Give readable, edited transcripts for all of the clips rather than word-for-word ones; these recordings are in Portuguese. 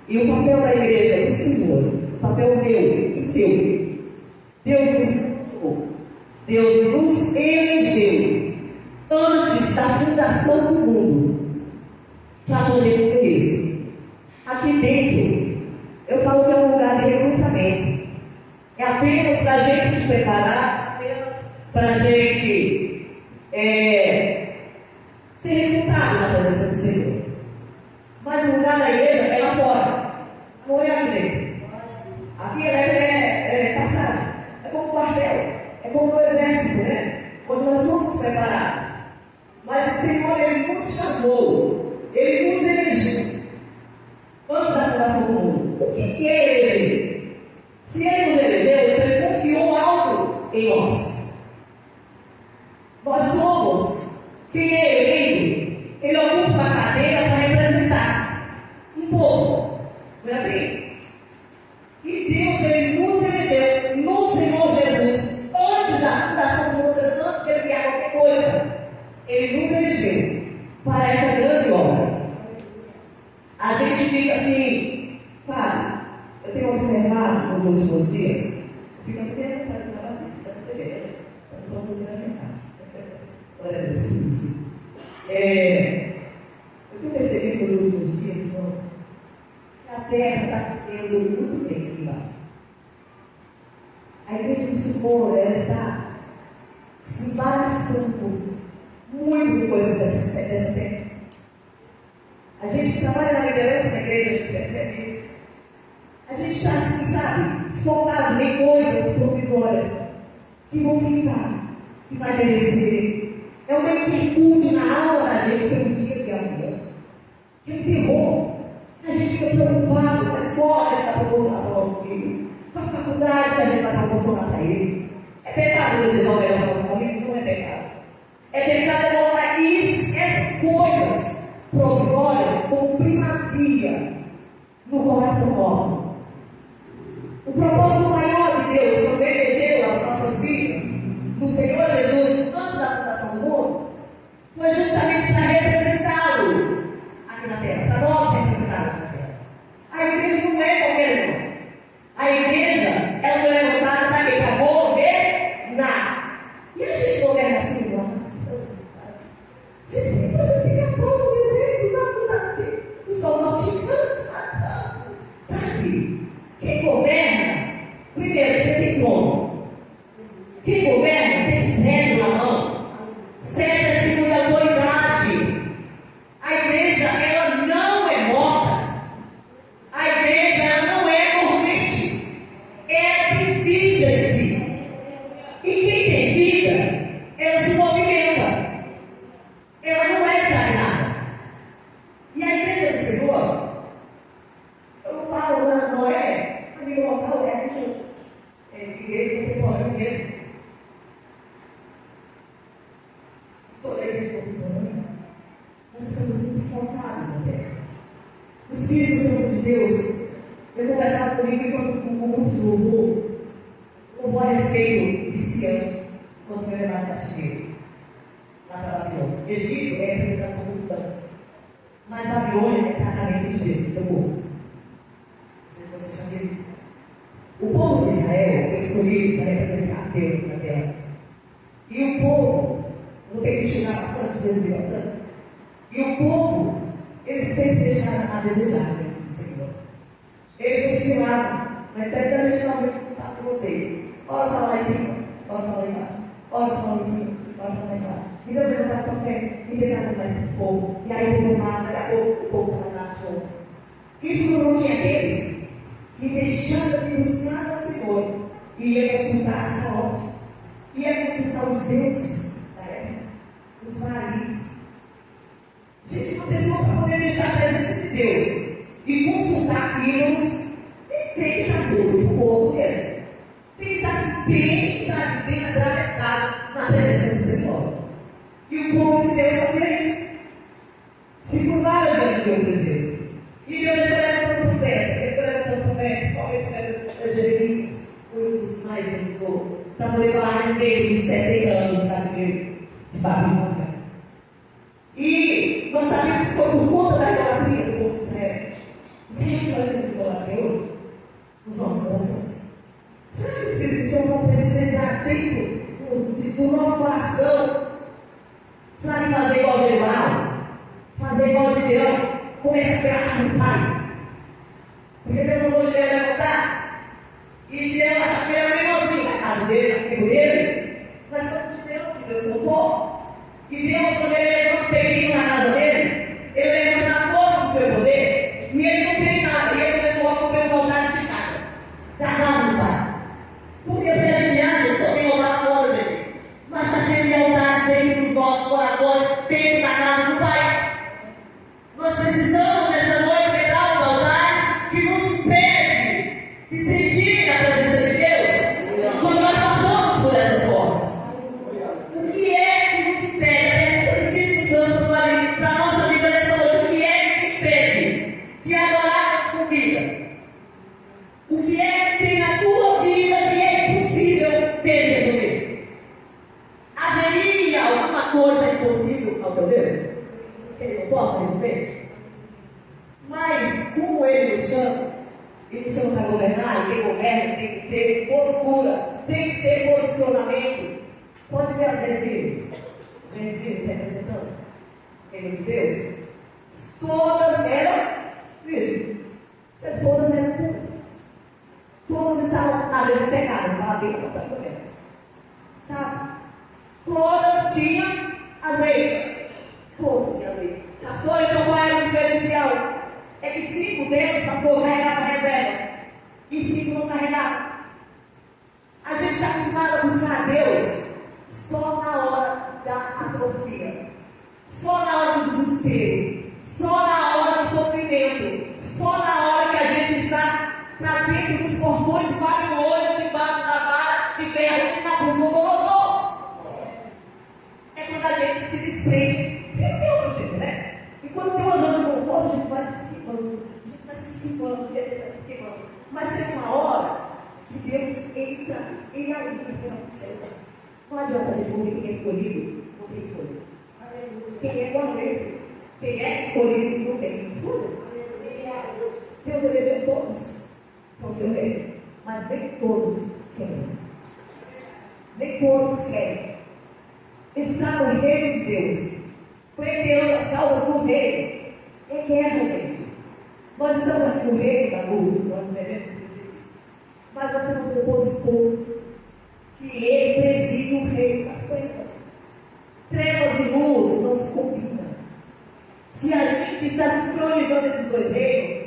E o papel da igreja é do Senhor, o papel meu e seu. Deus nos encontrou, Deus nos elegeu antes da fundação do mundo para poder fazer isso. Aqui dentro, eu falo que é um lugar de recrutamento. É apenas para a gente se preparar, apenas para a gente ser recrutado na presença do Senhor. Mas o lugar da igreja é lá fora, não é aqui dentro. Aqui é passagem, é como quartel, é como o exército, né? Quando nós somos preparados. Mas o Senhor, Ele nos chamou, Ele nos elegeu antes da fundação do mundo. O que é eleger? Se Ele nos elegeu, então Ele confiou algo em nós. Nós somos quem é eleito. Ele ocupa uma cadeira para representar um povo. Não é assim? E Deus, Ele nos elegeu no Senhor Jesus antes da fundação do mundo, antes de Ele criar qualquer coisa. Ele nos elegeu para essa grande obra. A gente fica assim, sabe? Eu tenho observado nos últimos dias, fica assim, deve ser ver. Eu estou fazendo na minha casa. Olha isso. Eu tenho percebido nos últimos dias, irmãos, que a terra está tendo muito bem aqui embaixo. A igreja do Senhor, ela está se embaraçando muito com coisas dessa terra. A gente trabalha na liderança da igreja, a gente percebe isso. A gente está assim, sabe, focado em coisas provisórias que vão ficar, que vai perecer. É uma inquietude na alma da gente pelo dia de amanhã. É um terror. A gente fica preocupado com a escola que a gente vai proporcionar para o nosso filho, com a faculdade que a gente vai proporcionar para ele. É pecado desejar o melhor para o nosso família? Não é pecado. É pecado colocar essas coisas provisórias com primazia no coração nosso. O propósito maior de Deus, quando Ele elegeu as nossas vidas, do Senhor Jesus, antes da fundação do mundo, foi justamente para representá-lo aqui na terra, para nós representarmos aqui na terra. A igreja não é qualquer irmão. A igreja, ela foi levantada para quê? Para governar. E a gente governa assim, irmãos? Gente, você fica pouco exemplo, o sol norte-americano, sabe? Quem governa, primeiro, você tem dono. Quem governa tem cetro na mão. Cetro é símbolo de autoridade. A igreja, ela não é morta. A igreja, ela não é dormente. Ela tem vida em si. E quem tem vida, ela se movimenta. Ela não é estagnada. E a igreja do Senhor, eu falo, não é a nível local, é a igreja contemporânea mesmo. Toda a igreja contemporânea, nós estamos muito focados na terra. O Espírito Santo de Deus, eu conversava comigo enquanto com um grupo de louvor a respeito de Sião, quando foi levado cativeiro, lá para Babilônia. Egito é a representação do plano, mas Babilônia é claramente de Deus, seu povo. Você sabia disso? O povo de Israel foi escolhido para representar Deus na terra. E o povo, não tem que estudar bastante, desejar bastante. E o povo, eles sempre deixaram a desejar do Senhor. Eles ensinaram, mas pede a gente não vai contar com vocês. Ora fala lá em cima, ora fala lá embaixo. Ora fala lá em cima, ora fala lá embaixo. E Deus vai contar com a fé, e tentar contar com o povo. E aí o povo mata, daqui a pouco o povo está na show. Isso não tinha aqueles que deixando de buscar ao Senhor, ia consultar as saúde, ia consultar os deuses da terra, os maris. Gente, uma pessoa para poder deixar a presença de Deus e consultar ídolos, tem que estar doido do povo mesmo. Tem que estar bem, sabe, bem atravessado na presença do Senhor. E o povo de Deus fazia isso. Se curvaram diante de outros deuses. E Deus leva para o profeta, só o profeta Jeremias, foi um dos mais revisou, para poder falar a respeito dos 70 anos de Babilônia. E nós sabemos que foi por conta da idolatria do povo de Israel. nós temos que orar hoje? Nos nossos corações. Será que o Espírito Santo não precisa entrar dentro do nosso coração? Sabe fazer igual Geral? Fazer igual Gideão? Começa pela casa do Pai. Porque Deus mandou Gideão levantar. E Gideão acha que ele era menorzinho na casa dele, na tribo dele. Mas só o Gideão que Deus contou. E Deus, quando ele levanta o pequeno na casa dele, ele levanta na força do seu poder. E ele não tem nada. E ele começou a comprar os altares de casa. Da casa do Pai. Porque a gente acha que só tem altar fora, gente. Mas está cheio de altares dentro dos nossos corações, dentro da casa do Pai. Nós precisamos nessa noite quebrar os altares que nos impedem de sentir a presença de Deus quando nós passamos por essas formas. O que é que nos impede? O Espírito Santo nos fala para a nossa vida nessa noite. O que é que te impede de adorar com vida? O que é que tem na tua vida que é impossível ter de resolver? Haveria alguma coisa impossível ao teu Deus? Que ele não possa resolver? Mas, como ele nos chama para governar, e quem governa tem que ter postura, tem que ter posicionamento. Pode ver as resíduos representando ele de Deus. Todas eram virgens. Todas eram puras. Todas estavam na mesma pecado, não estava bem contra sabe? Todas tinham azeite. Todas tinham azeite. Pastor, então qual era o diferencial? É que 5 deles passou a carregar para a reserva. E 5 não carregavam. A gente está acostumado a buscar a Deus só na hora da atrofia. Só na hora do desespero. Só na hora do sofrimento. Só na hora que a gente está para dentro dos portões de Babilônia, debaixo da vara de ferro que Nabucodonosor. É quando a gente se desprende. Tem outro jeito, né? E quando tem uma zona de conforto, a gente vai se esquivando. A gente vai se esquivando, a gente vai se esquivando. Mas chega uma hora que Deus entra e aí não sei. Não adianta a gente ouvir quem é escolhido, não tem escolhido. Quem é guarda-redes, quem é escolhido, não tem escolhido. Deus elegeu todos para o seu reino, mas nem todos querem. Nem todos querem. Está no reino de Deus, prendendo as causas do reino. É guerra, gente. Nós estamos aqui no reino da luz, nós não devemos esquecer isso. Mas nós temos um opositor, que ele preside o reino das trevas. Trevas e luz não se combinam. Se a gente está sincronizando esses dois reinos,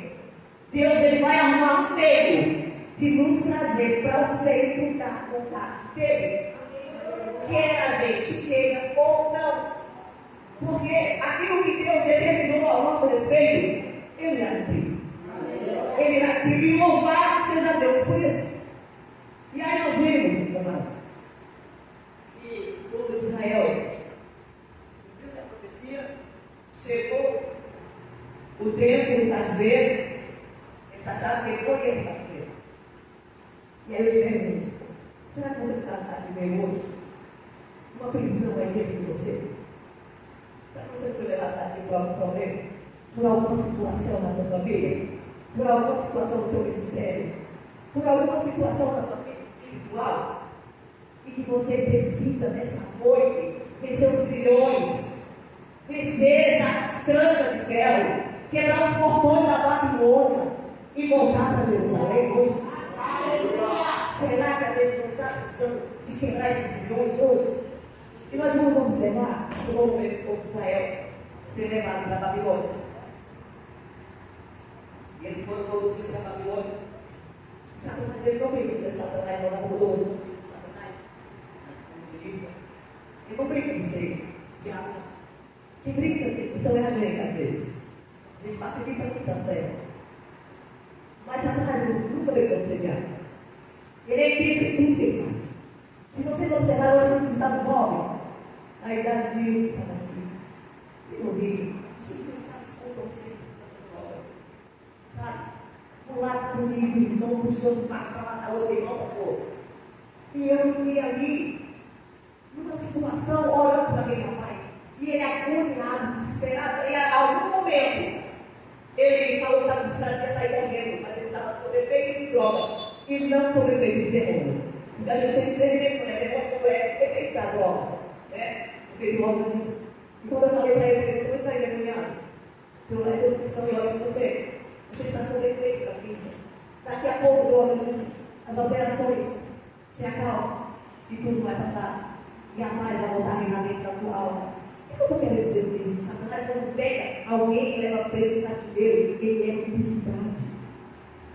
Deus ele vai arrumar um meio de nos trazer para o centro da vontade dele. Quer a gente queira ou não. Porque aquilo que Deus determinou ao nosso respeito, ele irá cumprir. Ele irá cumprir. E louvado seja Deus por isso. E aí nós vimos, amados, que o povo de Israel, essa profecia, chegou o tempo do cativeiro, eles acharam que ele foi o cativeiro. E aí eu te pergunto, será que você está no cativeiro hoje? Uma prisão aí dentro de você? Será que você foi levado aqui por algum problema? Por alguma situação na tua família? Por alguma situação no teu ministério? Por alguma situação na tua vida espiritual? E que você precisa nessa noite vencer os grilhões, vencer essa tranca de ferro, quebrar os portões da Babilônia e voltar para Jerusalém hoje. Será que a gente não está precisando de quebrar esses grilhões hoje? E nós vamos observar, chegou o momento do povo de Israel ser levado para a Babilônia. E eles foram conduzidos para a Babilônia. Satanás, ele não brinca de ser Satanás, não é poderoso. Satanás, ele não brinca de ser diabo. Quem brinca de ser é a gente, às vezes. A gente facilita muitas trevas. Mas Satanás nunca brincou de ser diabo. Ele é isso e tudo que ele faz. Se vocês observarem, hoje eu estava jovem, a idade de estava aqui. Eu ouvi, gente, essas contas sempre jovem. Sabe? Um lado se unido, não puxando para matar outro irmão para outro. E eu fiquei ali, numa situação, orando para aquele rapaz. E ele agoniado, desesperado. E a algum momento, ele falou que estava desesperado, ia sair correndo. droga e não sobre o efeito de demônio. Porque a gente tem que ser né? Demônio como é efeito da droga, né? Efeito do organismo. E quando eu falei para ele, você não está endemoniado? Então, a educação e olha para você. Você está sob efeito da crise. Daqui a pouco, o organismo, as operações se acalmam e tudo vai passar. E a paz vai voltar a reinar dentro da tua alma. O que eu estou querendo dizer com isso? Satanás, quando pega alguém e leva preso no cativeiro, ele é publicidade.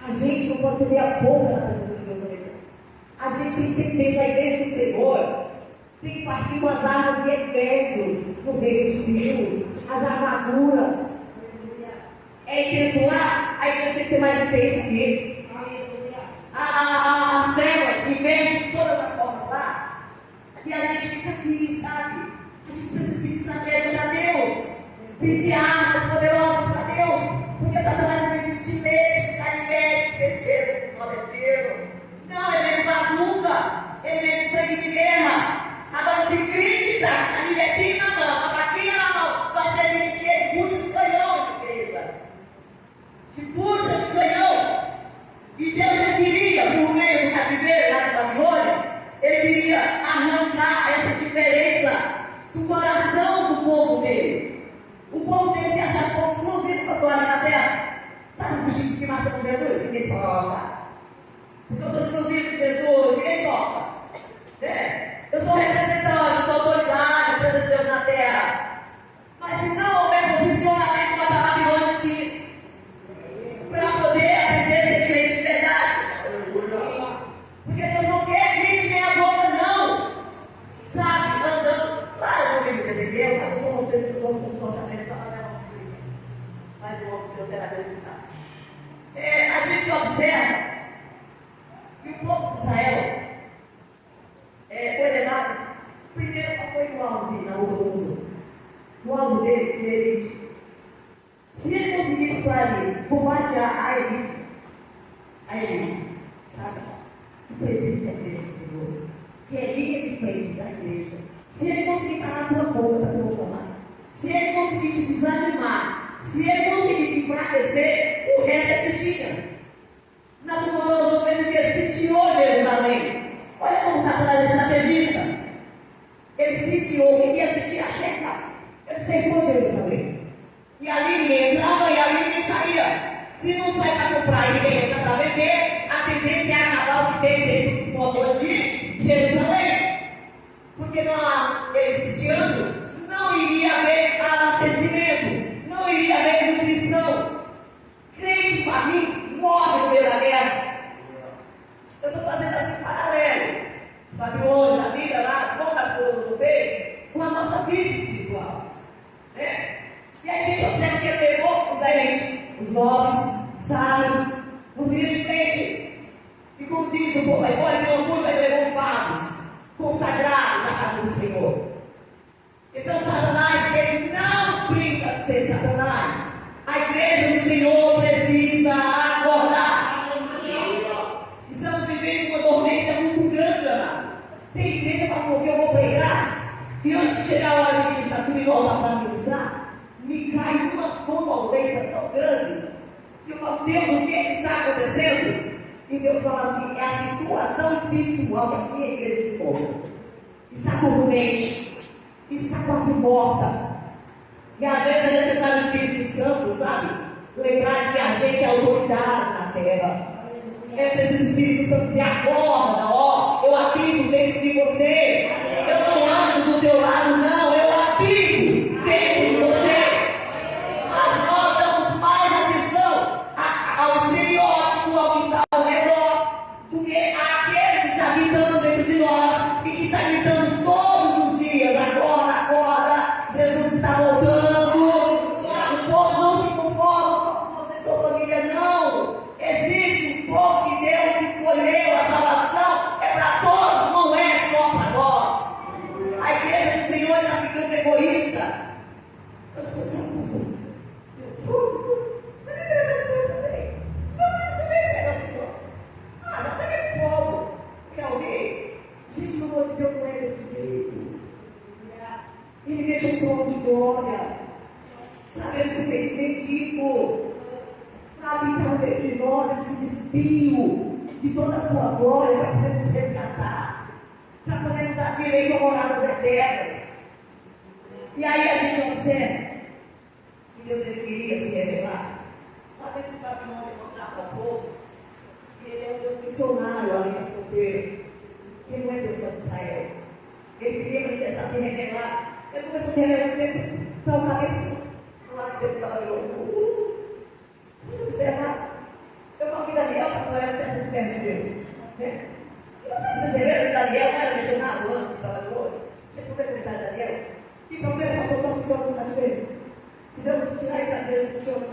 A gente não pode ter a boca na presença de Deus na vida. A gente tem que ser preso à igreja do Senhor. Tem que partir com as armas de Efésios, no reino de Deus, as armaduras. É intencionar, a igreja tem que ser mais intensa que ele. As trevas investem de todas as formas lá. E a gente fica aqui, sabe? A gente precisa pedir estratégia para Deus. Pedir armas poderosas para Deus. Porque Satanás não vem de estilete, de canivete, de peixeiro, de esmoleteiro. Não, ele vem de bazuca. Ele vem de tanque de guerra. Agora, se crente dá canivetinho na mão, a faquinha na mão, vai ser de quê? Puxa o canhão, igreja. Te puxa o canhão. E Deus ele queria, por meio do cativeiro lá da Babilônia, ele queria arrancar essa diferença do coração do povo dele. O povo dele se achava exclusivo para fora da terra. Sabe o bichinho de estimação com Jesus? Ninguém toca. Porque eu sou exclusivo de Jesus, ninguém toca. Eu sou representante, eu sou autoridade, represento Deus na terra. Mas se não houver posicionamento para a Babilônia, sim, para poder aprender a ser crente de verdade. Porque Deus não quer crente nem a boca, não. Sabe, andando. Claro, eu não dizer Deus, mas eu não sei se eu posso aprender para fazer uma coisa. Mas o homem seu será acreditado. A gente observa que o povo de Israel foi levado, primeiro foi no alvo dele, na Nabucodonosor. No alvo dele, foi elite. Se ele conseguir bombardear a elite, sabe? O presídio da igreja do Senhor, que é linha de frente da igreja. Se ele conseguir estar na tua boca para proclamar, se ele conseguir te desanimar, se ele conseguir te enfraquecer, o resto é fichinha. Nabucodonosor fez o que? Sitiou Jerusalém. Olha como Satanás é estrategista. Ele sitiou, ele ia sitiar, cercar. Ele cercou Jerusalém. E ali ninguém entrava e ali ninguém saía. Se não sai para comprar e ninguém entra para vender, a tendência é acabar o que tem dentro dos povos de Jerusalém. Porque ele sitiando, não iria haver abastecimento, não iria haver nutrição. Crente faminto morre pela guerra. Eu estou fazendo assim paralelo. Babilônia, da vida lá, como a todos fez, com a nossa vida espiritual. Né? E a gente observa que ele levou os elites, os nobres, sábios, os líderes crentes. E como diz o povo, ele não puxa, ele levou os vasos consagrados na casa do Senhor. Então, Satanás, ele não brinca de ser Satanás. A igreja do Senhor precisa acordar. Estamos vivendo uma dormência muito grande, amados. Tem igreja, pastor, que eu vou pregar, e antes de chegar a hora de ministrar, tudo igual para ministrar, me cai uma sonolência tão grande, que eu falo, Deus, o que está acontecendo? E Deus fala assim, é a situação espiritual da minha igreja de povo. Está dormente, está quase morta. E às vezes é necessário o Espírito Santo, sabe? Lembrar que a gente é autoridade na terra. É preciso o Espírito Santo dizer, acorda, ó, eu habito dentro de você. Eu não ando do teu lado, não, eu habito dentro de você. Mas nós damos mais atenção ao estereótipo, ao que está ao redor, do que àquele que está habitando dentro de nós e que está gritando todos os dias, acorda, acorda, Jesus está voltando. O povo não se conforma só com você e sua família, não. Existe um povo que Deus escolheu, a salvação é para todos, não é só para nós. A igreja do Senhor está ficando egoísta. Eu não sei se é assim. Na minha igreja também. Se você também será Senhor. Já tem povo. Quer alguém? Gente, o amor de Deus não é desse jeito. Ele deixa um trono de glória. Sabe, ele se fez mendigo. Para habitar no meio de nós, ele se despiu. de toda a sua glória para poder nos resgatar, para poder nos dar direito a moradas eternas. E aí a gente observa que Deus ele queria se revelar. Lá dentro do Babilônia mostrar para o povo que ele é um Deus missionário além das fronteiras. Ele não é Deus só de Israel. Ele queria manifestar, se revelar. Ele começou a se revelar para o cabeça lá dentro do Babilônia. Vamos observar. Eu falo que Daniel passou a peça de perto de Deus. Né? E vocês perceberam que Daniel não era mencionado antes do Babilônia? Deixa eu comentar Daniel. Que profeta passou só funciona no cativeiro. Se Deus tirar ele do cativeiro, não funciona.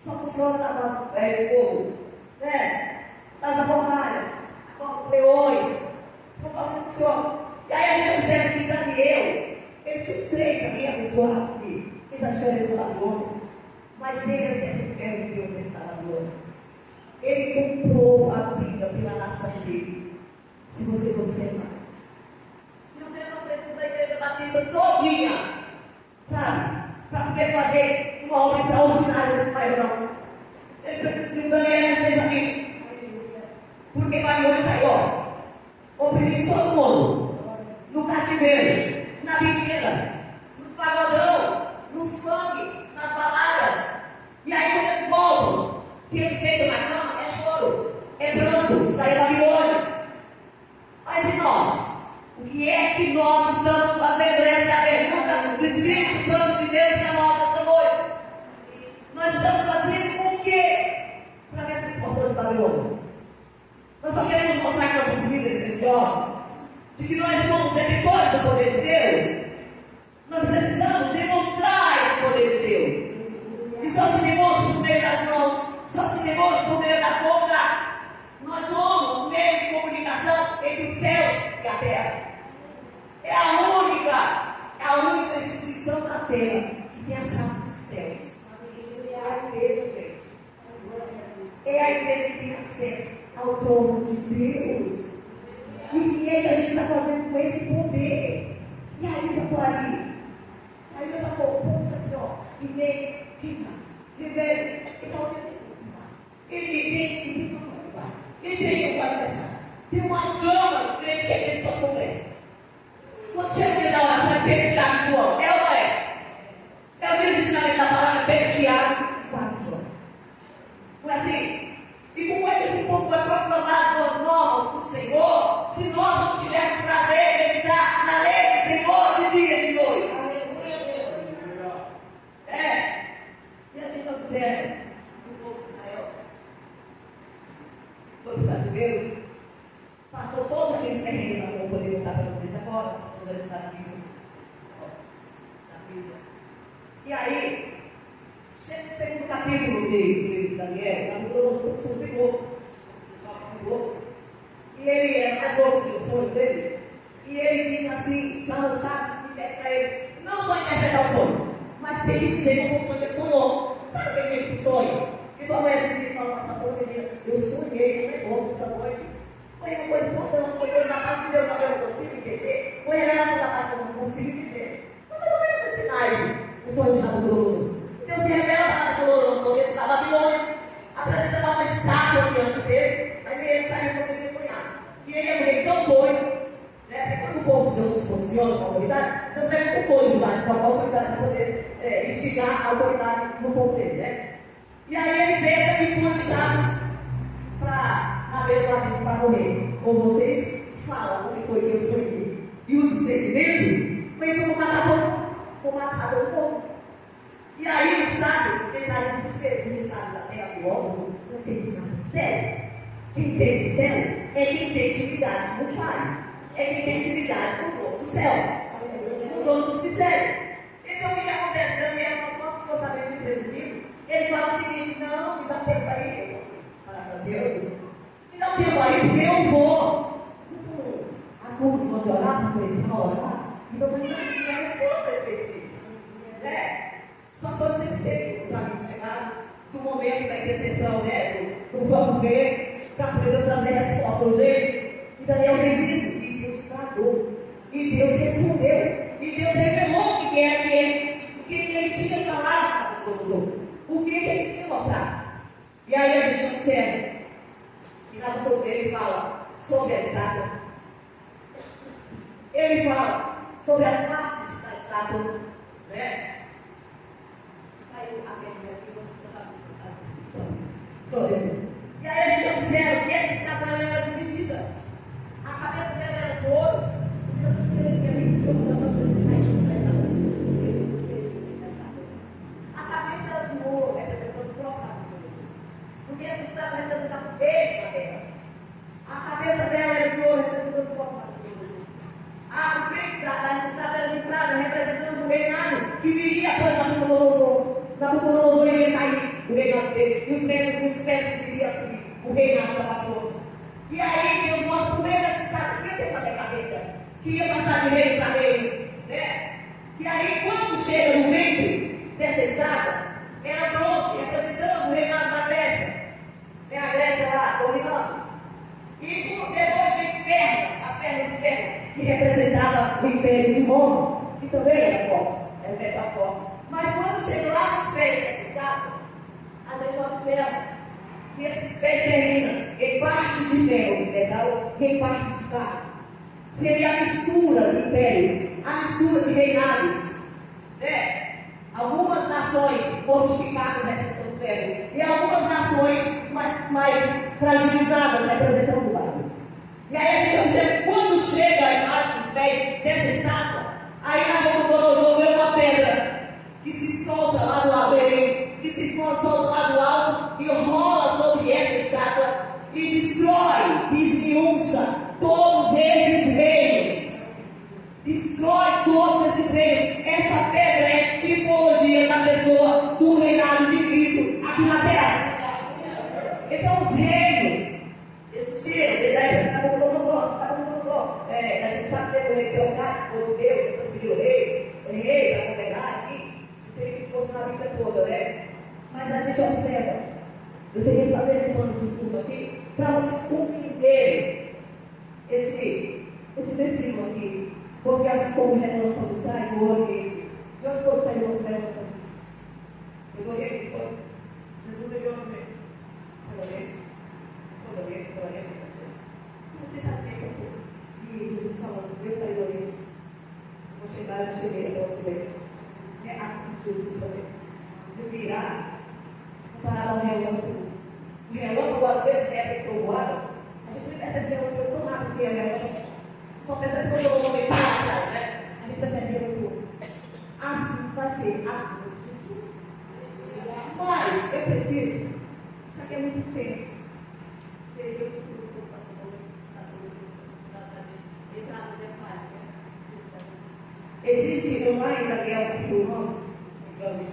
Só funciona na base do povo. Né? Nas fornalhas, com leões. Não funciona. E aí a gente observa que Daniel, ele tinha os três ali abençoados que fez a diferença lá do homem. Mas ele tem a fé de Deus dentro da Babilônia. Ele comprou a briga pela nação dele. Se vocês observarem. Você não precisa da igreja batista todo dia, sabe? Para poder fazer uma obra extraordinária nesse país, não. Ele precisa de um Daniel e os três amigos. Porque Babilônia está aí, ó. Oprimindo todo mundo. No cativeiro, na bebida, nos pagodão, nos funk, nas baladas. E aí quando eles voltam, o que eles deitam na cama é choro, é pranto, sair da Babilônia. Mas e nós? O que é que nós estamos fazendo? Essa é a pergunta do Espírito Santo de Deus para nós esta noite. Nós estamos fazendo com o quê? Para dentro dos portões da Babilônia. Nós só queremos mostrar que nossas vidas religiosas, de que nós somos detentores do poder de Deus. Nós precisamos demonstrar esse poder de Deus. E só se demonstra por meio das mãos, só se demonstra por meio da boca. Nós somos meio de comunicação entre os céus e a terra. É a única instituição da terra que tem a chave dos céus. É a igreja, gente. É a igreja que tem acesso ao trono de Deus. E o que é que a gente está fazendo com esse poder? E aí, pastor ali? Aí meu pastor, o povo está assim, ó, e vem, fica, e vem, e fala, e vem, e tem uma coisa. Tem uma cama de crente que é só conversa. Quando chega o dia da oração, é Pedro, Tiago e João. É ou não é? É o dia de ensinamento da palavra, Pedro, Tiago e quase João. Não é assim? E como é que esse povo vai proclamar as boas novas do Senhor, se nós não tivermos prazer em meditar na lei do Senhor de dia e de noite? É. E a gente observa o povo de Israel. Foi para o cativeiro, passou todos aqueles perrengues, não vou poder contar para vocês agora, vocês já estão na Bíblia. E aí, chega no segundo capítulo de Daniel, Nabucodonosor ficou. E ele é mais louco que o sonho dele. E ele diz assim, chama os sábios que pede para ele, não só interpretar o sonho, mas tem que dizer como o sonho que ele sonhou. Sabe o que ele sonha? E como é que ele fala para a família, eu sonhei um negócio essa noite. Foi uma coisa importante, foi coisa da parte de Deus, mas eu não consigo entender. Foi revelação da parte que eu não consigo entender. Então, mais ou menos esse naipe, o sonho de Nabucodonosor. Deus se revela para Nabucodonosor, ele estava Babilônia. Apresenta uma estátua diante dele, mas ele saiu como ele tinha sonhado. E ele é um rei tão doido, né? Porque quando o povo de Deus se posiciona com a autoridade, Deus pega o doido lá, com a autoridade para poder instigar a autoridade no povo dele, né? E aí ele pega e põe os sábios para beira do abismo para morrer. Ou vocês falam o que foi que eu sonhei. E o discernimento foi como matador do povo. E aí os sábios entraram em desespero, porque sabe da terra filósofo, não entende nada do céu. Quem entende do céu é quem tem intimidade com o Pai. É quem tem intimidade com o dono do céu, com o dono dos mistérios. Então o que acontece? Daniel, quando ficou sabendo disso resumido, ele fala o seguinte, não, me dá tempo aí, me dá tempo aí, porque eu vou. A culpa de orar, para ele não orar, então você não tinha resposta a respeito disso. Né? Os pastores sempre têm, os amigos chegaram do momento da intercessão, né? Do vamos ver, para poder Deus trazer resposta. E Daniel fez isso, e Deus tradou, e Deus respondeu, e Deus revelou o que era ele, o que ele tinha falado para todos, o que ele tinha mostrado. E aí a gente observa que Ele fala sobre a estátua. Ele fala sobre as partes da estátua, né? Caiu a perna aqui, você e aí a gente observa que essa estátua era dividida. A cabeça dela era de ouro. A cabeça era de ouro, representando o próprio Deus. Porque essa estátua representava os reis da terra. A cabeça dela era de ouro, representando o próprio Deus. O peito dessa estátua era de prata, representando o reinado que viria após Nabucodonosor. Nabucodonosor iria cair, o reinado dele, e os persas iriam subir, o reinado da Babilônia. E aí Deus mostra primeiro essa estátua que ia ter uma decadência, que ia passar de reino para reino, né? E aí quando chega no ventre dessa estátua, era bronze, representando o reinado da Grécia. Tem a Grécia lá, dominando. E depois vem pernas, as pernas de ferro, que representava o Império de Roma, que também era forte, era um metal forte. Mas quando chega lá nos pés dessa estátua, a gente observa que esses pés terminam em partes de ferro, de metal, e em partes de ferro. Seria a mistura de impérios, a mistura de reinados, né? Algumas nações fortificadas representando o ferro, e algumas nações mais fragilizadas representando o barro. E aí a gente observa que quando chega a imagem dos pés dessa estátua, aí Nabucodonosor vê uma pedra que se solta lá do alto, que se solta lá do alto e rola sobre essa estátua e destrói, desmiunça todos esses reinos. Destrói todos esses reinos. Essa pedra é tipologia da pessoa do reinado de Cristo aqui na terra. Então os reinos existiram desde a época de Nabucodonosor. A gente sabe que o rei Teocrático, o Deus, depois pediu o rei para governar aqui. Teria que esforçar na Bíblia toda, né? Mas a gente observa. Eu teria que fazer esse pano de fundo aqui para vocês compreenderem esse versículo aqui. Porque assim como relâmpago sai do olho, de onde foi sair o outro relâmpago? Eu olhei aqui, foi. Jesus veio onde veio? Eu olhei. Você está vendo? E Jesus falando, Deus saiu do olho. Vou chegar, eu cheguei até você ver. Jesus também. De virar, comparar ao relâmpago. O relâmpago às vezes é trovoada. A gente não percebe que o relâmpago tão rápido que é relâmpago. Só percebe quando eu vou meio para trás, né? A gente percebe que relâmpago. Assim vai ser a vida de Jesus. Mas eu preciso. Isso aqui é muito extenso. Seria o estudo que eu faço com vocês. Entrar nos detalhes, né? Existe lá em Daniel capítulo 9,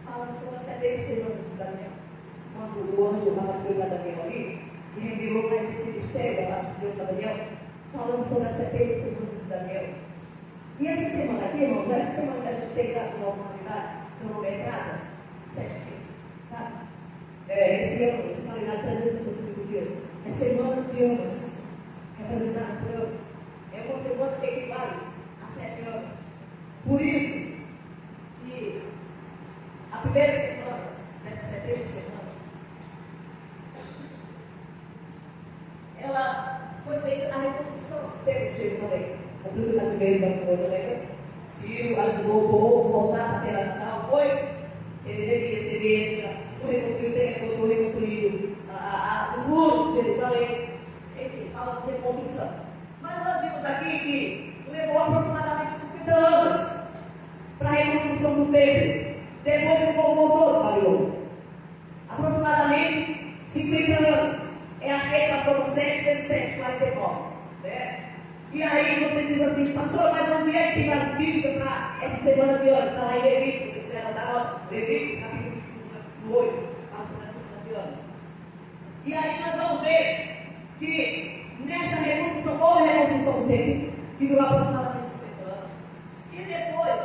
falando sobre as 70 semanas de Daniel. Quando o anjo apareceu a Daniel ali, e revelou para esse mistério da Deus para Daniel, falando sobre as 70 semanas de Daniel. E essa semana aqui, irmãos, essa semana que a gente tem a nossa novidade, cronometrada, 7 dias, sabe? Esse ano, esse calendário 365 dias, é semana de anos, representada por anos. É uma semana que equivale a 7 anos. Por isso, que a primeira semana dessas 70 semanas, ela foi feita a reconstrução do templo de Jerusalém. O príncipe veio da coisa, lembra? Ciro ajudou o voltar para a terra natal, foi? Ele devia receber, reconstruir o templo, reconstruir os muros de Jerusalém. Enfim, fala de reconstrução. Mas nós vimos aqui que levou aproximadamente 50 anos para a reconstrução do templo. Depois o povo voltou para Babilônia. Aproximadamente 50 anos. É aquele que passou 7 vezes 7, 49. Né? E aí vocês dizem assim, pastor, mas onde é que tem mais Bíblia para essa semana de anos? Está lá em Levíticos, se quiser dar nota, Levíticos, capítulo 8, passando essa semana de anos. E aí nós vamos ver que nessa reconstrução, houve reconstrução do templo, que durou aproximadamente 50 anos. E depois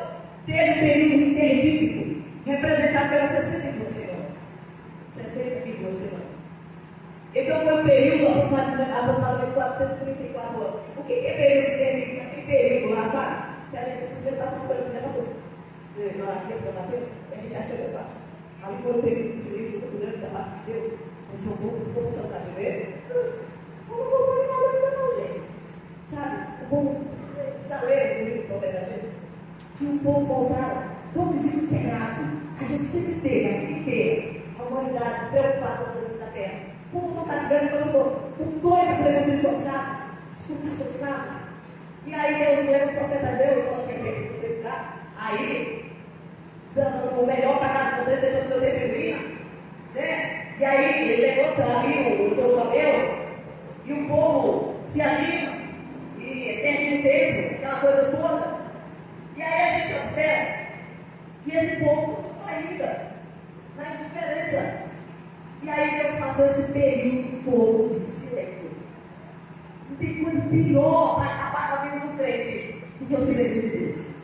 teve um período interbíblico, representado pelas 62 semanas. 62 semanas. Então foi um período aproximadamente 434 anos. O que é período interbíblico? Aquele período lá, sabe? Que a gente simplesmente passa uma coisa assim, né, pastor? A gente acha que é fácil. Ali foi um período de silêncio muito grande da parte de Deus. Esse é um pouco de ver. Não voltou em nada ainda não, gente. Sabe? O povo, já leram o livro do profeta Ageu? Se o povo voltava tão desesperado, a gente sempre teve, a vida inteira, a humanidade preocupada com as coisas da terra. O povo não está chegando, com doido para poder construir suas casas, construir suas casas. E aí Deus leva o profeta Ageu e falou assim: aqui que você está, aí, dando o melhor para casa de vocês, deixando o seu tempo em ruína, né? E aí ele levanta ali o seu cabelo, e o povo se anima, e termina o tempo, aquela coisa toda. E aí a gente observa que esse povo ainda na indiferença. E aí Deus passou esse período todo de silêncio. Não tem coisa pior para acabar com a vida do crente do que o silêncio de Deus.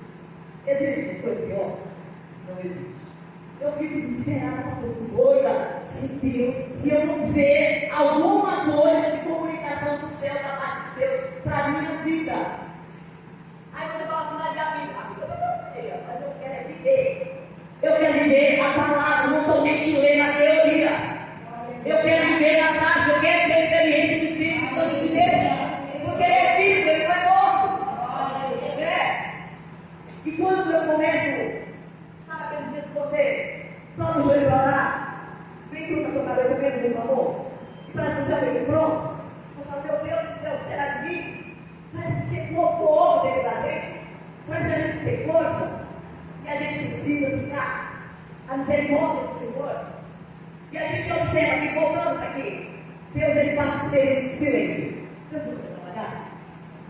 Existe coisa pior? Não existe. Eu fico desesperada, doida, se eu não ver alguma coisa de comunicação do céu da parte de Deus para a minha vida. Aí você fala assim: mas e a vida? A vida eu não sei, mas eu quero viver. Eu quero viver a palavra, não somente ler na teoria. Eu quero viver na prática, eu quero ter experiência do Espírito Santo de Deus. Porque ele é vivo, ele não é morto. E quando eu começo, sabe aqueles dias que você toma o joelho para orar, vem tudo na sua cabeça, menos um amor, e parece ser meio pronto. Você fala: meu Deus do céu, será de mim? Parece que você colocou dentro da gente. Parece que a gente tem força. E a gente precisa buscar a misericórdia do Senhor. E a gente observa aqui, voltando para aqui, Deus ele passa esse período de silêncio. Deus não deixou trabalhar?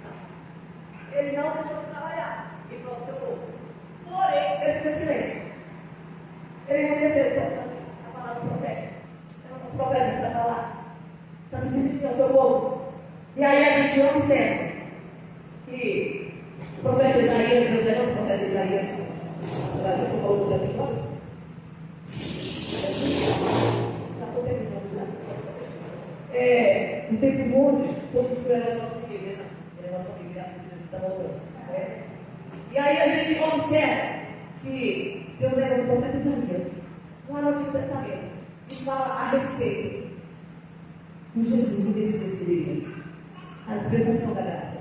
Não. Ele não deixou de trabalhar. E pronto, seu povo. Porém, ele ficou em silêncio. Ele não desceu a palavra do profeta. Os profetas para falar. Para se dirigir ao seu povo. E aí a gente observa que o profeta Isaías, Deus levou o profeta Isaías. Você falou do tempo todo? Já estou terminando já. Um tempo muito, todos esperando a nossa igreja, a nossa igreja, Jesus está voltando. E aí a gente observa que Deus leva o profeta Isaías, lá no Antigo Testamento, e fala a respeito do Jesus, do Messias que viria, a dispensação da graça,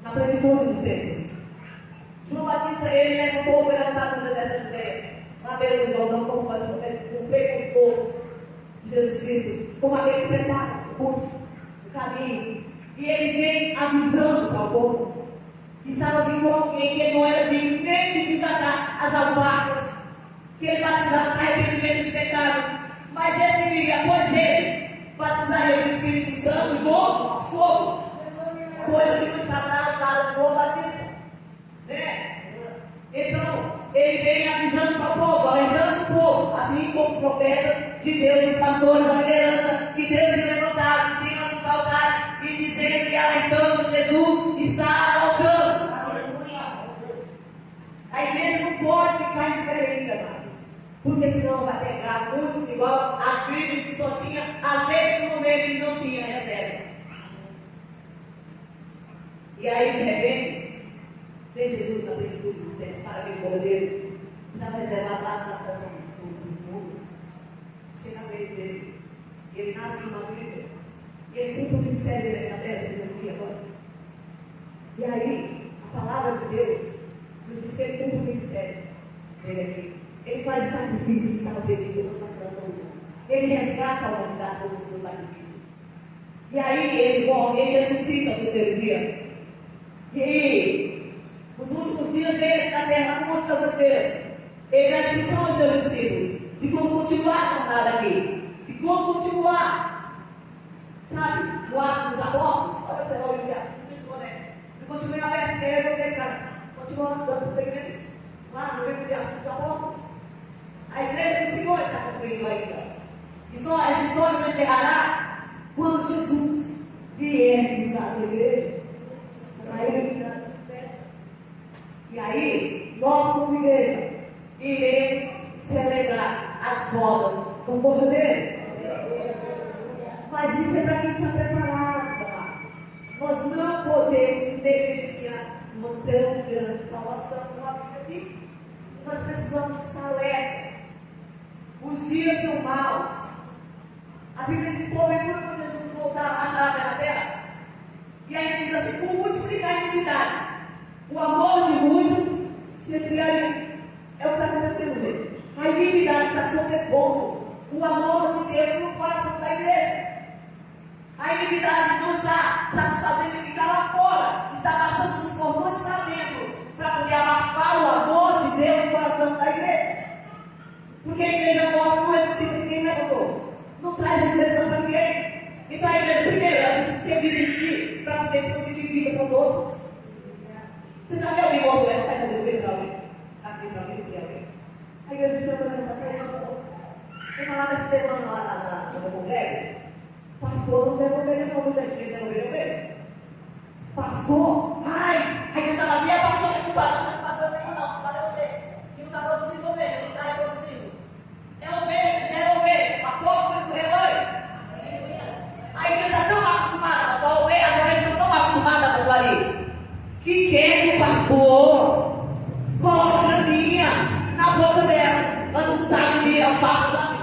na plenitude dos tempos. João Batista, ele leva o povo levantado no deserto da Judeia, na beira do Jordão, como faz o precursor de Jesus Cristo, como aquele que prepara o curso, o caminho. E ele vem avisando para o povo que estava vindo alguém que não era digno nem de desatar as alparcas, que ele batizava para arrependimento de pecados, mas esse viria, pois ele batizaria o Espírito Santo e do fogo, coisa que não estava na alçada de João Batista. Então, ele vem avisando para o povo, alertando o povo, assim como os profetas de Deus, os pastores, a liderança que Deus tem levantado em cima dos altares e dizendo e alertando: Jesus está voltando. A igreja não pode ficar indiferente, amados, porque senão vai pegar muitos igual as tribos que só tinha azeite no momento e não tinha reserva. E aí, de repente, vem Jesus na plenitude dos tempos para aquele cordeiro que estava reservado lá na casa do mundo. Chega a vez dele, e ele nasce numa vida, e ele cumpre o ministério dele na terra, que Deus tinha agora. E aí, a palavra de Deus nos diz que ele cumpre o ministério dele aqui. Ele faz o sacrifício que estava perdido na salvação do mundo. Ele resgata a humanidade com o seu sacrifício. E aí ele morre, ele ressuscita no terceiro dia. E nos últimos dias dele na terra, no Monte das Oliveiras, ele dá instrução aos seus discípulos de como continuar a caminhada aqui, de como continuar, sabe, o ato dos apóstolos. Olha, você vai olhar, e continue aberto, porque aí você continua dando prosseguimento lá no livro de Atos dos Apóstolos. A igreja do Senhor está construindo ainda. E só as histórias encerrará quando Jesus vier visitar a sua igreja. Aí, e aí, nós como igreja, iremos celebrar as bodas do Cordeiro. Mas isso é para quem está preparado, amados. Nós não podemos negligenciar uma tão grande salvação, como a Bíblia diz. Nós precisamos estar alertas. Os dias são maus. A Bíblia diz: porventura, quando Jesus voltar, botar a chave na terra. E aí ele diz assim, por multiplicar a iniquidade. O amor de muitos se esfriaria. É o que está acontecendo, gente. A iniquidade está sobrepondo o amor de Deus no coração da igreja. A iniquidade não está satisfazendo ficar lá fora, está passando dos portões para dentro, para poder abafar o amor de Deus no coração da igreja. Porque a igreja morta não ressuscita ninguém, né, pastor? Não traz ressurreição para ninguém. Então a igreja, primeiro, ela precisa ter vida em si para poder transmitir vida para os outros. Você já viu alguém morto, né? Vai fazer o bem para alguém? Aqui para alguém, para alguém. A igreja de Santa Maria está atrás. Eu falava essa semana lá no congresso. Pastor, não serve ovelha, não, gente, não é ovelha. Pastor, ai, a igreja vazia, pastor, não é culpado, não está produzindo, não, culpado é ovelha. E não está produzindo ovelha, não está reproduzindo. É ovelha, já é ovelha. Pastor, cuida do rebanho. A igreja está tão acostumada, as ovelhas estão tão acostumadas a aquilo ali, que quer que o pastor coloque graminha na boca dela, mas não sabe de alfafa, sabe?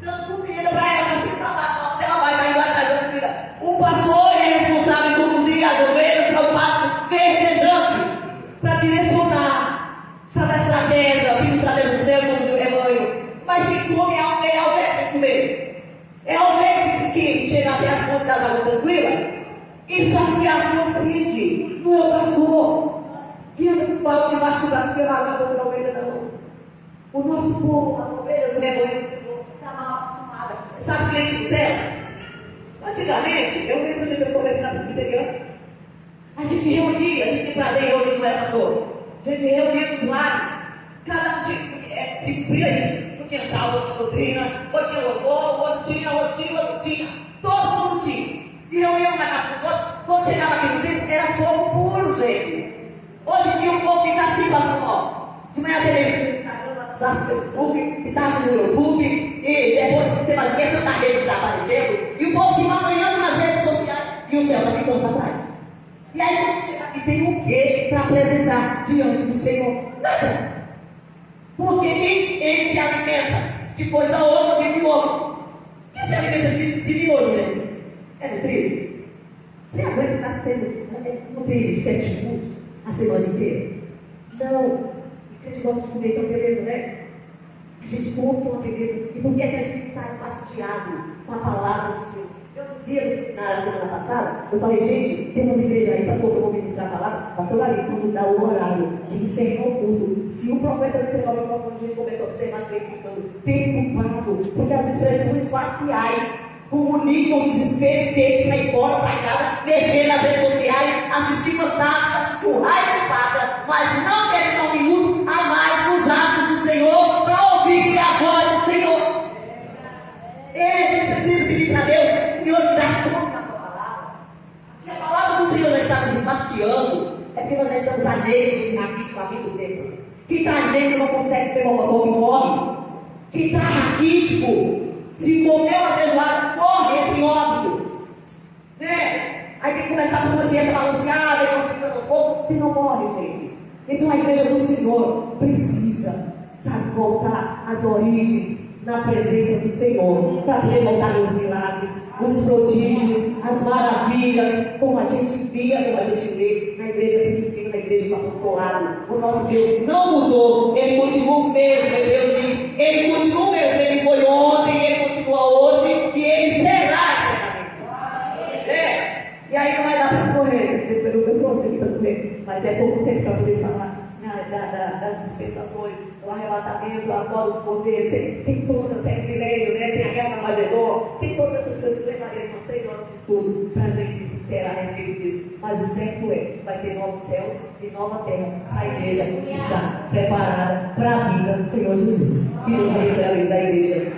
Dando comida para ela, assim para baixo, ela vai indo atrás da comida. O pastor é responsável em conduzir as ovelhas para o pasto verdejante, para direcionar, sabe a estratégia, a estratégia do céu, conduzir o rebanho. Mas quem come é a ovelha que tem que comer. É a ovelha que chega até as fontes das águas tranquilas e saciar a sua sede. Não é o pastor que anda com o pau debaixo do braço pela água da ovelha, não. O nosso povo, as ovelhas do rebanho do Senhor, está mal acostumada. Sabe o que é isso dela? Antigamente, eu lembro de eu comecei na presbiteriana. A gente reunia, a gente tinha prazer em reunir, não era pastor? A gente reunia nos lares, cada um se cumpria isso. Tinha salva, outro tinha doutrina, outro tinha louvor, outro tinha. Todo mundo tinha. Se reuniam na casa dos outros, quando chegava aqui no tempo, era fogo puro, gente. Hoje em dia o povo fica assim, pastor, ó. De manhã tem no Instagram, no WhatsApp, no Facebook, se está no YouTube, e depois você vai ver tanta rede que está aparecendo, e o povo se amanhã nas redes sociais, e o céu está ficando para trás. E aí quando chega aqui, tem o quê para apresentar diante do Senhor? Nada. Porque ele se alimenta de coisa outra, vive outro. Quem se alimenta de miojo, gente? É no trigo? Você aguenta ficar sendo nutrido de fast food a semana inteira? Não. A gente gosta de comer tão beleza, né? A gente come uma beleza. E por que é que a gente está hasteado com a palavra de Deus? Eu dizia na semana passada, eu falei, gente, tem umas igrejas aí, pastor, que eu vou ministrar a palavra, pastor ali, quando dá o horário de encerrar o culto, se o profeta me pegar o microfone, a gente começa a observar o tempo ficando preocupado, porque as expressões faciais comunicam o desespero dele para ir embora para casa, mexer nas redes sociais, assistir fantásticas, assistir o raio de pátria, mas não terminar um minuto a mais nos atos do Senhor para ouvir a voz do Senhor. E a gente precisa pedir para Deus, Senhor, me dá fome na tua palavra. Se a palavra do Senhor não está nos passeando, é porque nós já estamos alheios e habitualmente do tempo. Quem está alheio não consegue pegar uma boca e morre. Quem está raquítico, se comer uma feijoada, morre entre óbito. Né? Aí tem que começar por uma dieta balanceada, e continua no pouco, se não morre, gente. Então a igreja do Senhor precisa, sabe, voltar às origens, na presença do Senhor, para poder voltar os milagres, os prodígios, as maravilhas, como a gente via, como a gente vê na igreja primitiva, na igreja do apostolado. O nosso Deus não mudou, Ele continua o mesmo, Deus diz, Ele continua o mesmo, Ele foi ontem, Ele continua hoje e Ele será eternamente. E aí não vai dar para escorrer, eu trouxe aqui para escorrer, mas é pouco tempo para poder falar das dispensações, o arrebatamento, as bolas do poder, tem toda, tem milênio, né? Tem a guerra do Armagedon, tem todas essas coisas que levaria umas 3 horas de estudo para a gente se interar a respeito disso. Mas o certo vai ter novos céus e nova terra. A igreja está preparada para a vida do Senhor Jesus. Que nos abençoe da igreja.